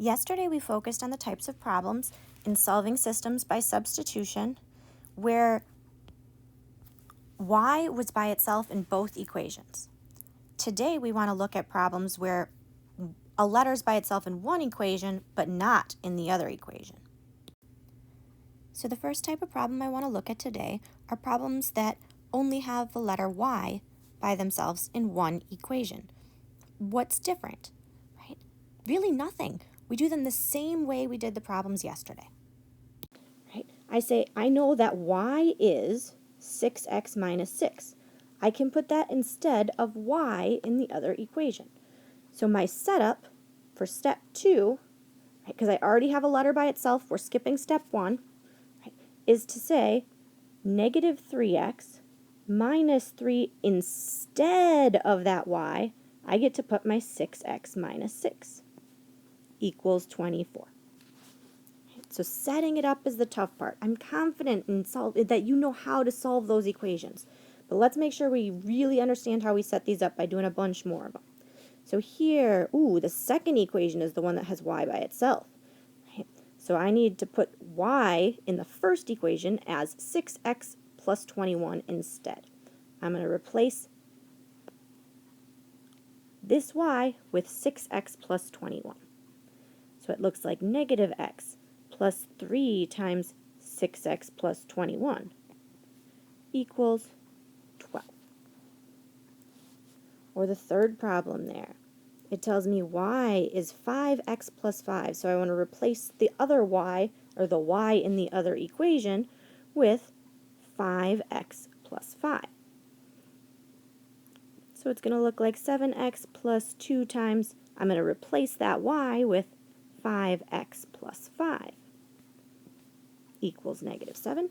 Yesterday we focused on the types of problems in solving systems by substitution where y was by itself in both equations. Today we want to look at problems where a letter is by itself in one equation but not in the other equation. So the first type of problem I want to look at today are problems that only have the letter y by themselves in one equation. What's different? Right? Really nothing. We do them the same way we did the problems yesterday. Right? I say, I know that y is 6x minus 6. I can put that instead of y in the other equation. So my setup for step 2, because I already have a letter by itself, we're skipping step 1, right, is to say negative 3x minus 3 instead of that y. I get to put my 6x minus 6 equals 24. So setting it up is the tough part. I'm confident in that you know how to solve those equations. But let's make sure we really understand how we set these up by doing a bunch more of them. So here, the second equation is the one that has y by itself. Right? So I need to put y in the first equation as 6x plus 21 instead. I'm going to replace this y with 6x plus 21. So it looks like negative x plus 3 times 6x plus 21 equals 12. Or the third problem there. It tells me y is 5x plus 5, so I want to replace the other y, or the y in the other equation, with 5x plus 5. So it's going to look like 7x plus 2 times, I'm going to replace that y with 5x plus 5 equals negative 7.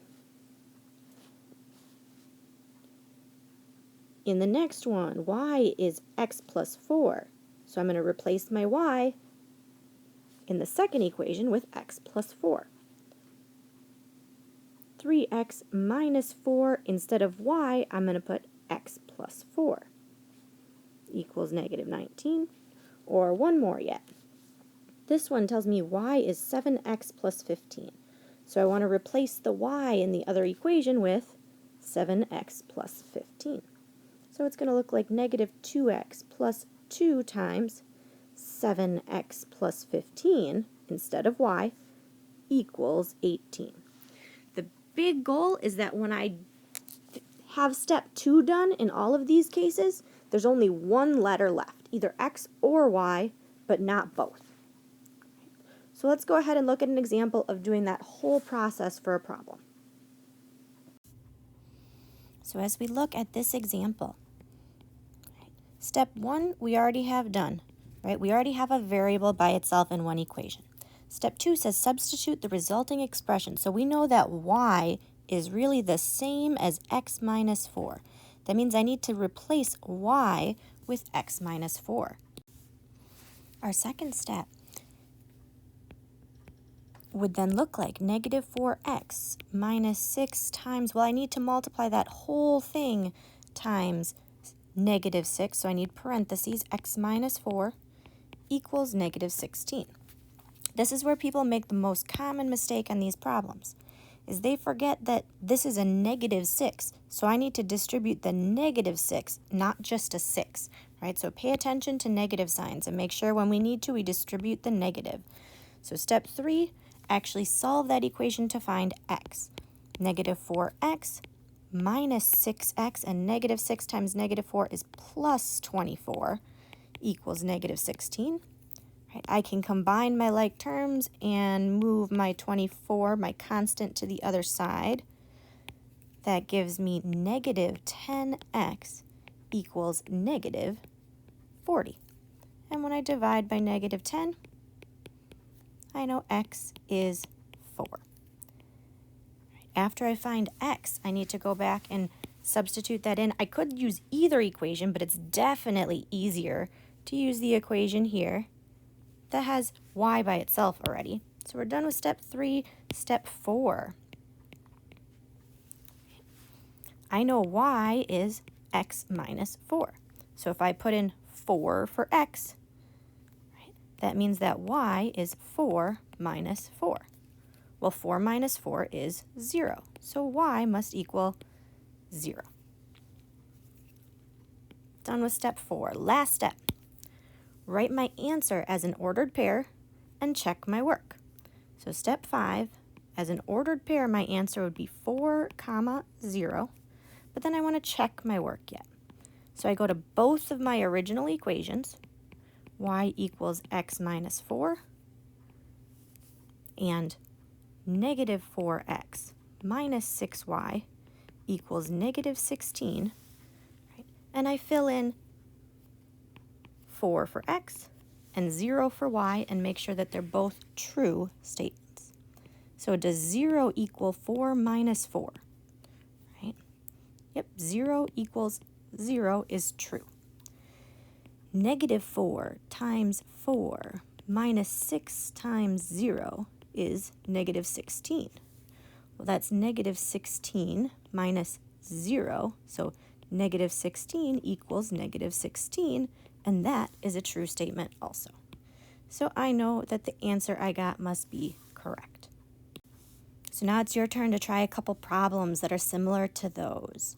In the next one, y is x plus 4. So I'm going to replace my y in the second equation with x plus 4. 3x minus 4, instead of y, I'm going to put x plus 4 equals negative 19. Or one more yet. This one tells me y is 7x plus 15. So I want to replace the y in the other equation with 7x plus 15. So it's going to look like negative 2x plus 2 times 7x plus 15 instead of y equals 18. The big goal is that when I have step 2 done in all of these cases, there's only one letter left, either x or y, but not both. So let's go ahead and look at an example of doing that whole process for a problem. So as we look at this example, step 1 we already have done, right? We already have a variable by itself in one equation. Step 2 says substitute the resulting expression. So we know that y is really the same as x minus 4. That means I need to replace y with x minus 4. Our second step would then look like negative 4x minus 6 times, well, I need to multiply that whole thing times negative 6, so I need parentheses, x minus 4 equals negative 16. This is where people make the most common mistake on these problems, is they forget that this is a negative 6, so I need to distribute the negative 6, not just a 6, right? So pay attention to negative signs and make sure when we need to, we distribute the negative. So step 3, actually solve that equation to find x. Negative 4x minus 6x, and negative 6 times negative 4 is plus 24 equals negative 16. Right, I can combine my like terms and move my 24, my constant, to the other side. That gives me negative 10x equals negative 40. And when I divide by negative 10, I know x is 4. After I find x, I need to go back and substitute that in. I could use either equation, but it's definitely easier to use the equation here that has y by itself already. So we're done with step 3. Step 4. I know y is x minus 4. So if I put in 4 for x, right, that means that y is 4 minus 4. Well, 4 minus 4 is 0, so y must equal 0. Done with step 4. Last step. Write my answer as an ordered pair and check my work. So step 5, as an ordered pair, my answer would be 4, 0, but then I want to check my work yet. So I go to both of my original equations, y equals x minus 4, and negative 4x minus 6y equals negative 16, right? And I fill in 4 for x and 0 for y and make sure that they're both true statements. So does 0 equal 4 minus 4? Right? Yep, 0 equals 0 is true. Negative 4 times 4 minus 6 times 0 is negative 16. Well, that's negative 16 minus 0, so negative 16 equals negative 16, and that is a true statement also. So I know that the answer I got must be correct. So now it's your turn to try a couple problems that are similar to those.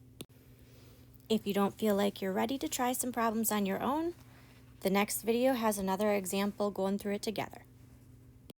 If you don't feel like you're ready to try some problems on your own, the next video has another example going through it together.